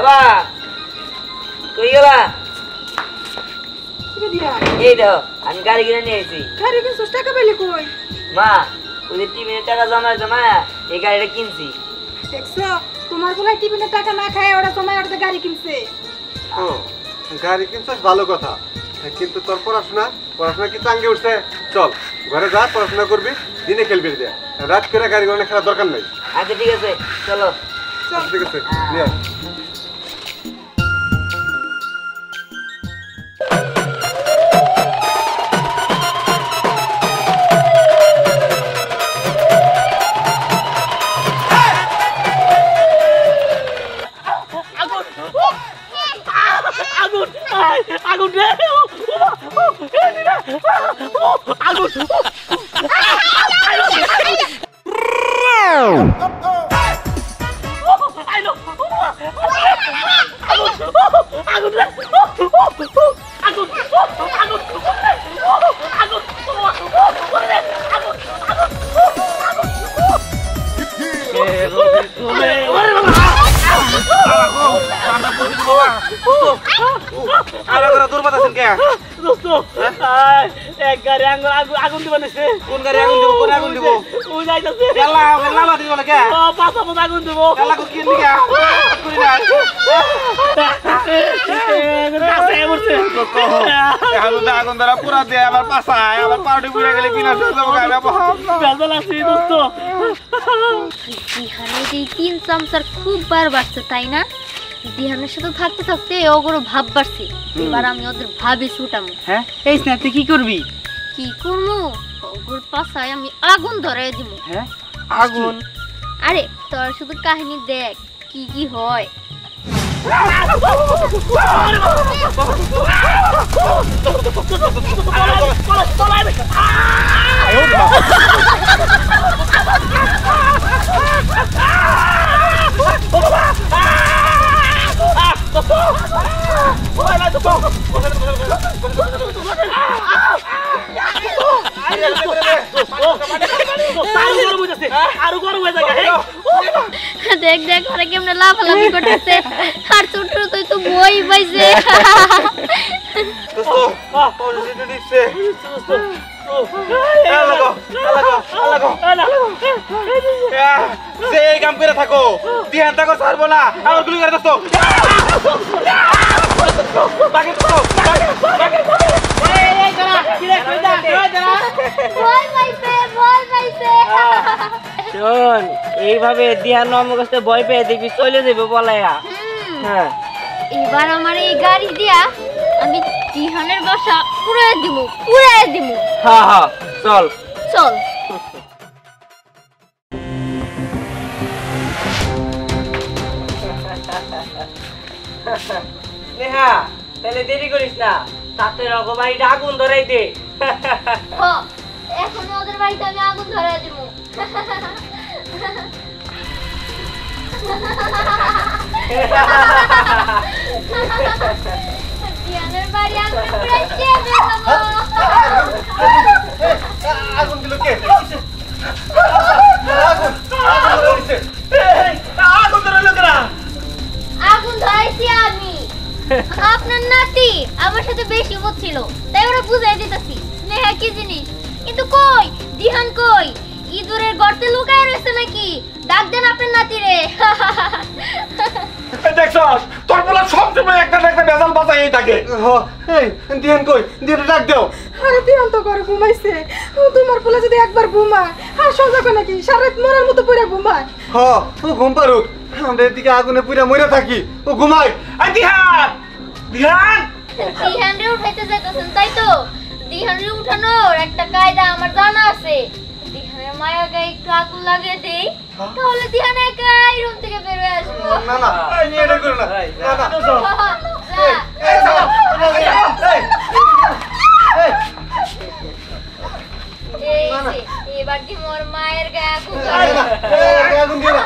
বাবা কই গেলা? এই দাও আমি গাড়ি কিনে নিয়ে এসেছি। গাড়ি কিনছিস? টাকা পেলি কই? মা ওই টিফিনের টাকা জমা এই গাড়িটা কিনছি। দেখছো তোমার বলাই টিফিনের টাকা না খায় ওরা জমায় ওটা গাড়ি কিনছে। ও গাড়ি কিনছিস ভালো কথা, কিন্তু তোর পড়াশোনা কি চাঙ্গে উঠছে? চল ঘরে যা, পড়াশোনা করবি, দিনে খেলবি, দেয়া রাত করে গাড়ি ঘোড়া খেলার দরকার নাই। আচ্ছা ঠিক আছে চলো। ঠিক আছে নিয়ে আয়। আগুন রে আগুন আগুন দিব নিছে। কোন গাড়ি আগুন দিব? কোন আগুন দিব? ওই যাইতাছে কেলা লামা দিব না কে? ও পাছা পাছা আগুন দিব। কেলা কো কি নিয়া করি না কাছে মরছে তো এখন তো আগুন ধরা পুরা দে আবার পাছায় আবার পাউডি পুড়ে গেলে বিনা শেষ যাব গায় বেজাল আছে দোস্ত। দিহানের এই 3 চামচার খুব বার বাড়ছে তাই না? দিহানের সাথে থাকতে থাকতে ওগুলো ভাব বাড়ছে। এবার আমি ওদের ভাবি ছুটামু। হ্যাঁ এই স্নাতে কি করবি? কি করবো? ওগুলোর পাছায় আমি আগুন ধরাই দিব। হ্যাঁ আগুন? আরে তোর শুধু কাহিনী দেখ কি কি হয়। দেখ দেখ আরে কেমনে লাফালাফি করতেছে আর ছোট তুই তো বই পাইছে। কাম করে থাকো ধ্যান থাকো ছাড়বো না আমার গুলি করে দোস্ত। শোন এইভাবে দিহান আমার কাছে ভয় পেয়ে দেখবি চলে যাবে বলাইয়া। হ্যাঁ এবার আমার এই গাড়ি দিয়া আমি দিহানের বাসা পুরাই দিব। হ্যাঁ হ্যাঁ চল চল। নেহা তাহলে দেরি করিস না, সাথে রকমারিটা আগুন ধরাই দে। এখন ওদের বাড়িতে আমি আগুন ধরাই দিব। দিহানের বাড়ি আগুন পুরাই শেষ হয়ে যাবো। আগুন দিল কে? আগুন ধরাইলো কেনা? আগুন ধরাইছি আমি। আপনার নাতি আমার সাথে বেশি হচ্ছিল তাই ওরা বুঝাই দিতেছি স্নেহা কি জিনিস। কিন্তু কই দিহান কই? ইঁদুরের গর্তে লুকায় রয়েছে নাকি? ডাক দেন আপনার নাতিরে। দেখছস তোর বলা সব সময় একটা বেজাল বাজাই থাকে। এই দিহান কই? দিহান ডাক দাও। আরে দিহান তো ঘরে ঘুমাইছে। তোমার পোলা যদি একবার ঘুমায় আর সজাগ নাকি সারা রাত মরার মতো পড়ে ঘুমায়। ও ঘুম পারুক, আমরা এদিকে আগুনে পুড়ে মরে থাকি, ও ঘুমায়। দিহানরে উঠাইতে যাইতেছেন তাই তো? দিহানরে উঠানোর একটা কায়দা আমার জানা আছে। দিহানের মায়া গায়ে একটু আগুন লাগিয়ে দেই তাহলে দিহান একাই রুম থেকে বের হয়ে আসবো। না না এই এটা করো না। না না এবার কি মোর মায়ের গায়ে আগুন আগুন দিও না।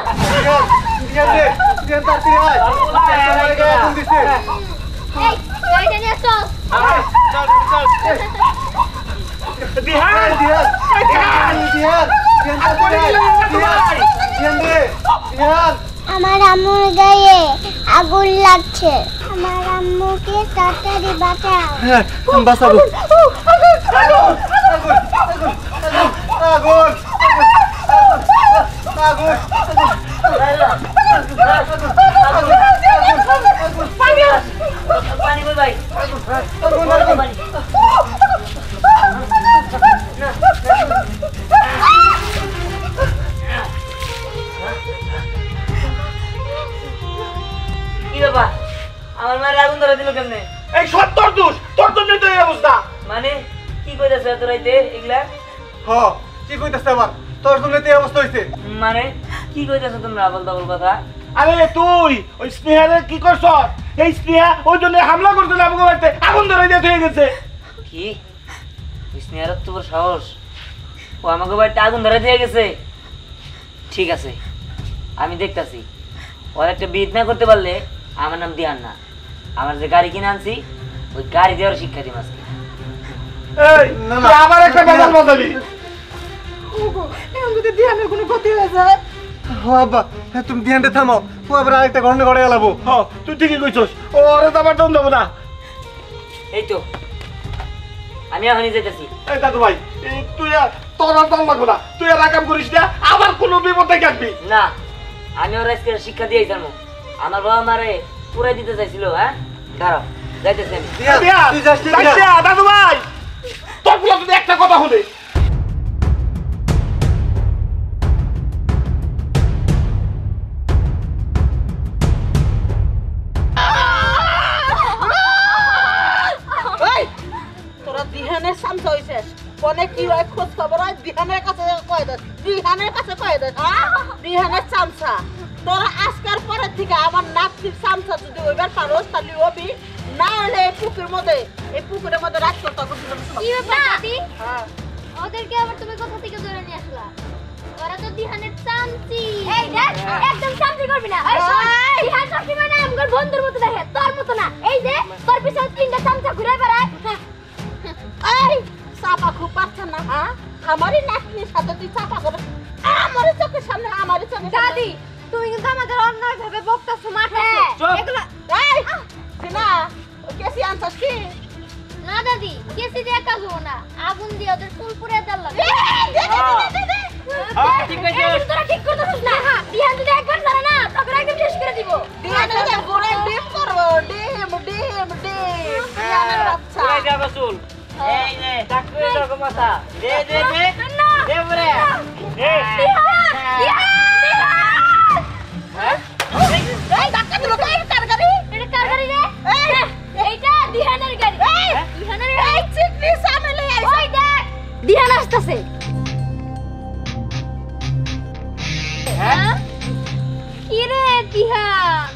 দিহান তাড়াতাড়ি আয়, আমার গায়ে আগুন দিছে। এই গাড়িটা নিয়ে চল। দিহান দিহান দিহান দিহান তাড়াতাড়ি আয়। দিহান রে দিহান আমার আম্মুর গায়ে আগুন লাগছে, আমার আম্মুকে তাড়াতাড়ি বাঁচাও। হ্যাঁ বাঁচাবো। আগুন আগুন পানি কই ভাই? পানি। কি ব্যাপার? আমার মায়ের আগুন ধরে দিল কেমনে? এই সব তোর দোষ, তোর জন্যই তো এই অবস্থা। মানে কি কইতাছ এত রাইতে এগুলা? হ কি কইতাছ আবার? তোর জন্য তো এই অবস্থা হইছে। মানে কি কইতাছ তোমরা আবল তাবল কথা? আরে তুই ওই স্নেহারে কি করছ? এই স্নেহা ওই জন্য হামলা করতে না আমাকে বাড়িতে আগুন ধরে দিয়ে হয়ে গেছে। কি স্নেহার তো বড় সাহস, ও আমাকে বাড়িতে আগুন ধরে দিয়ে গেছে। ঠিক আছে আমি দেখতাছি, ওর একটা বিদ না করতে পারলে আমার নাম দিয়ান না। আমার যে গাড়ি কিনে আনছি ওই গাড়ি দেওয়ার শিক্ষা দিই আজকে। এই না, না। তুই আবার একটা বেজাল বাজাবি। ওগো, এখন যদি দিহানের কোনো ক্ষতি হয়ে যায়? হ আব্বা হ্যাঁ, তুমি ধ্যানটা থামাও, ও আবার আরেকটা ঘটনা ঘটে গেলাবো। হ্যাঁ তুই ঠিকই কইছস, ওরে তো আবার দম দেবো না। এই তো আমি এখনই যেতেছি। এই দাদু ভাই তুই তোর আর দম লাগবো না, তুই আর কাম করিস না, আবার কোনো বিপদে কাটবি না, আমি ওর আজকে শিক্ষা দিয়েই জানবো। আমার বাবা মারে পুরাই দিতে চাইছিল। হ্যাঁ দাঁড়াও যাইতেছি আমি। দিহান, তুই যাস না, যাইস দিহান। না, দাদু ভাই তোর পুরো যদি একটা কথা শুনে। এই তোরা দিহানের সামসা হইছিস, কোনে কি হয় খোঁজ খবর হয় দিহানের কাছে কয় দে, দিহানের কাছে কয় দে। দিহানের সামসা তোরা আজকাল পরের থেকে আমার নাতির সামসা যদি ওইবার পারোস তাহলে ওবি, না হলে এই পুকুরের মধ্যে রাত করতে কি ব্যাপার দাদি? হ্যাঁ ওদেরকে আবার তুমি কোথা থেকে ধরে নিয়ে আসলা? ওরা তো দিহানের চামচি। এই দেখ, একদম চামচি করবি না। ওই শোন, দিহান সবসময় না আমগর বন্ধুর মতো দেখে, তোর মতো না। এই যে তোর পিছনে তিনটা চামচা ঘুরে বেড়ায়। এই চাপা খুব পাচ্ছেন না, হ্যাঁ আমারই নাতনির সাথে তুই চাপা করে আমার চোখের সামনে, আমার চোখের দাদি তুমি কিন্তু আমাদের অন্যায় ভাবে বকতাছো, মারতাছো। এগুলা এই না কেসি আনছস কি? না দাদি, কেসি দিয়ে কাজ হবো না, আগুন দিয়ে ওদের চুল পুড়ে দেওয়ার লাগে। ঠিক আছে। তোরা ঠিক করতেছিস না। দিহান যদি একবার জানে না তখন একদম শেষ করে দিব। দিহানের গোড়ে ডিম করবো, ডিম ডিম ডিম দিহানের বাচ্চা। পুরাই যাবো চুল। এই নে টাক করে দাও মাথা। দে দে দে না। দে বলে দে। হ্যাঁ এই ধাক্কা দিল কে? কার গাড়ি? এটা কার গাড়ি রে? এইটা দিহানের গাড়ি। দিহানের এই চিকনি সামনে আইছে। ওই দেখ দিহান আসতেছে। হ্যাঁ কি রে দিহান,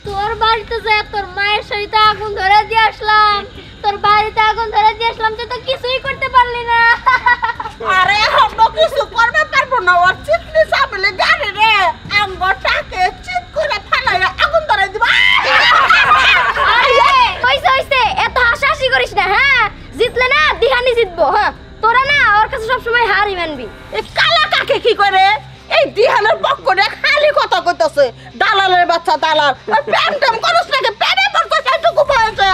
তোর বাড়িতে যায় তোর মায়ের সহিত আগুন ধরে দিয়ে আসলাম, তোর বাড়িতে আগুন ধরে দিয়ে আসলাম, তুই তো কিছুই করতে পারলি না। আরে আমরা কিছু করবে পারবো না, ওর চিকনি সামনে গাড়ি রে আঙ্গটাকে চিত করে ফালাইয়া আগুন ধরে দিবা। আরে হইছে হইছে, এত হাসাহাসি করিস না। হ্যাঁ জিতলে না দিহানি জিতবো। হ্যাঁ তোরা না ওর কাছে সবসময় হারই মানবি। এই কালা কাকে কি করে? এই দিহানের পক্ষ রে খালি কথা কইতাছে, দালালের বাচ্চা দালাল। আর প্যান্টাম করছ নাকি? প্যানে পড়তো সেটুকু বলছে।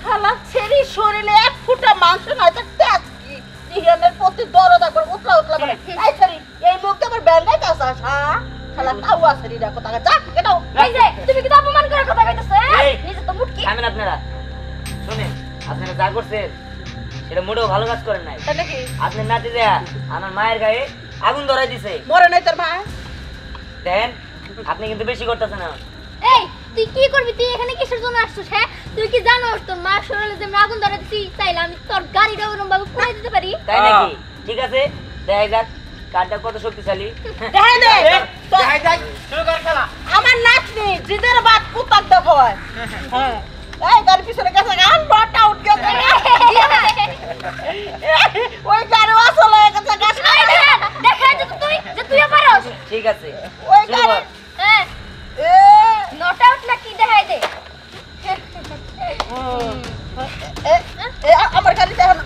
হালা ছেড়ি শরীরে এক ফুটা মাংস নাই তো তেজ কি? দিহানের প্রতি দরদ একবার উতলা উতলা করে। এই ছেড়ি এই মুখটা আবার ব্যান্ডাই কাছাস, হ্যাঁ শালা কাউয়া ছেড়ি দেখো তাকে যা এটাও। এই যে তুমি কি অপমান করে কথা কইতেছ? এই, নিজে তো মুটকি। থামেন আপনারা। শুনেন, আপনারা যা করছেন সেটা মোটেও ভালো কাজ করেন নাই। তাহলে কি আপনার নাতি দেয়া আমার মায়ের গায়ে আগুন ধরাই দিছে। মরে নাই তোর ভাই? দেখেন আপনি কিন্তু বেশি করতেছেন না। এই তুই কি করবি? তুই এখানে কিসের জন্য আসছিস? হ্যাঁ তুই কি জানোস তোর মা শরীরে যে আগুন ধরে দিছি, চাইলে আমি তোর গাড়িটা ওরকম ভাবে পুড়াই দিতে পারি। তাই নাকি? ঠিক আছে দেখা যাক কারটা কত শক্তিশালী। দেখাই দে তো যাই যাই শুরু কর খেলা। আমার নাতনি জিদের বাদ কুতার দেখ হয়। হ্যাঁ এই গাড়ি পিছনে গেছে গান বট আউট গেছে। ওই গাড়ি আসলে গেছে গাছ। দেখাই যে তুইও পারোস। ঠিক আছে ওই শুরু গাড়ি কর। হ্যাঁ এ নট আউট না কি দেখাই দে। আমার গাড়ি দেখো না।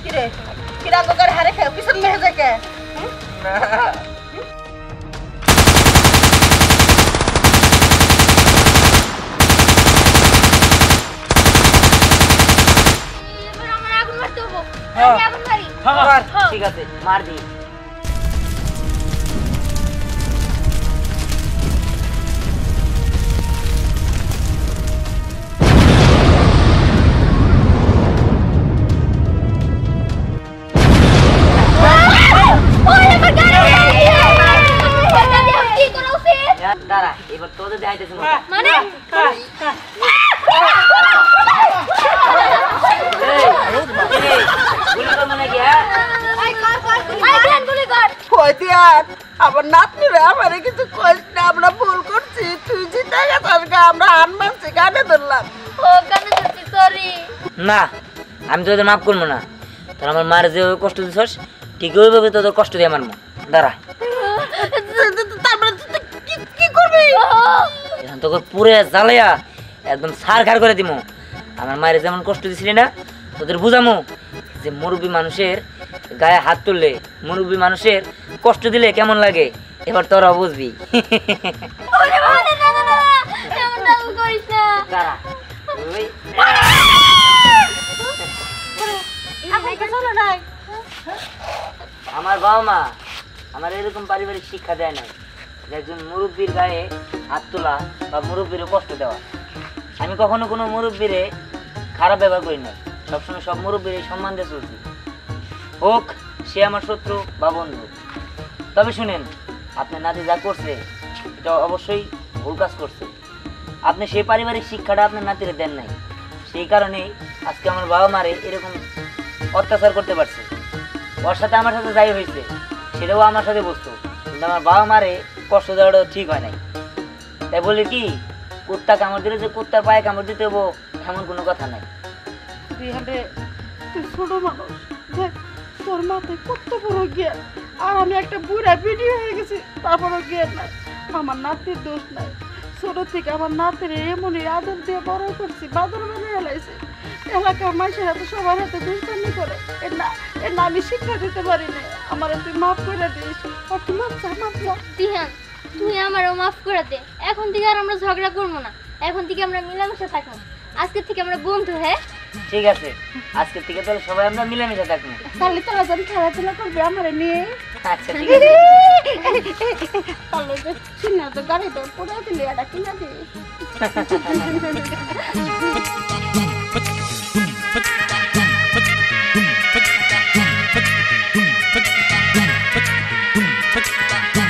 কিরে কিরা গাড়ি হারে খেয়ে পিছন মেহে যায় কে? আমি আগুন মারি মার, ঠিক আছে মার দি। ওই আমার গাড়ি কি করা উচিত দাঁড়া, এবার তোদের দেখাইতেছি মজা। মানে এই, এই, গুলি করবো নাকি, হ্যাঁ? গুলি কর কই দিয়ান আমার নাতনিরে আমারে কিছু কইস না, আমরা ভুল করছি, তুই জিতে গেছিস গা, আমরা হান মানছি, গানে ধরলাম। ও কানে ধরছি সরি না, আমি তোদের মাফ করবো না। তোর আমার মার যে কষ্ট দিছস ঠিক ওইভাবে তোদের কষ্ট দিয়ে মারবো। দাঁড়া, তারপরে তুই কি করবি? এখন তোকে পুরে জ্বালাইয়া একদম সার খার করে দিমু। আমার মায়ের যেমন কষ্ট দিছিলি না, তোদের বুঝামু যে মুরব্বী মানুষের গায়ে হাত তুললে, মুরব্বী মানুষের কষ্ট দিলে কেমন লাগে, এবার তোরা বুঝবি। ওরে বাবা না না না এমন না করিস না দাঁড়া, ওই আপনি কি চলে নাই? আমার বাবা মা আমার এরকম পারিবারিক শিক্ষা দেয় নাই যে একজন মুরব্বীর গায়ে হাত তোলা বা মুরব্বীরে কষ্ট দেওয়া। আমি কখনো কোনো মুরব্বীরে খারাপ ব্যবহার করি না, সবসময় সব মুরব্বীরে সম্মান দিয়ে চলছি, হোক সে আমার শত্রু বা বন্ধু। তবে শুনেন, আপনার নাতি যা করছে এটা অবশ্যই ভুল কাজ করছে। আপনি সেই পারিবারিক শিক্ষাটা আপনার নাতিরে দেন নাই, সেই কারণেই আজকে আমার বাবা মারে এরকম অত্যাচার করতে পারছে। ওর সাথে আমার সাথে যাই হয়েছে সেটাও আমার সাথে বসতো, কিন্তু আমার বাবা মারে কষ্ট দেওয়াটা ঠিক হয় নাই। তাই বলি কি, কুত্তা কামড় দিলে যে কুত্তার পায়ে কামড় দিতে হবো এমন কোনো কথা নাই। দিহানে তুই ছোট মানুষ, দেখ তোর মাথায় কত বড় জ্ঞান, আর আমি একটা বুড়া বিডি হয়ে গেছি, তারপরও জ্ঞান নাই। আমার নাতির দোষ নাই, ছোট থেকে আমার নাতির এমনই আদর দিয়ে বড় করছি, বাদর বানিয়ে এলাইছি। এলাকার মানুষের হাতে সবার হাতে দুষ্টামি করে, এর না আমি শিক্ষা দিতে পারি না। আমার তুই মাফ করে দিস, আর তুই মাফ চা, মাফ চা। দিহান তুই আমারও মাফ করে দে, এখন থেকে আর আমরা ঝগড়া করবো না, এখন থেকে আমরা মিলামিশা থাকবো, আজকে থেকে আমরা বন্ধু। হ্যাঁ ঠিক আছে, আজকের থেকে তাহলে সবাই আমরা মিলেমিশে থাকবো। তাহলে তোরা যখন খেলাধুলা করবি আমার নিয়ে, আচ্ছা ঠিক আছে। তাহলে যে চিনা তো গাড়িটা পড়ে দিলি, এটা কিনা দিস। Put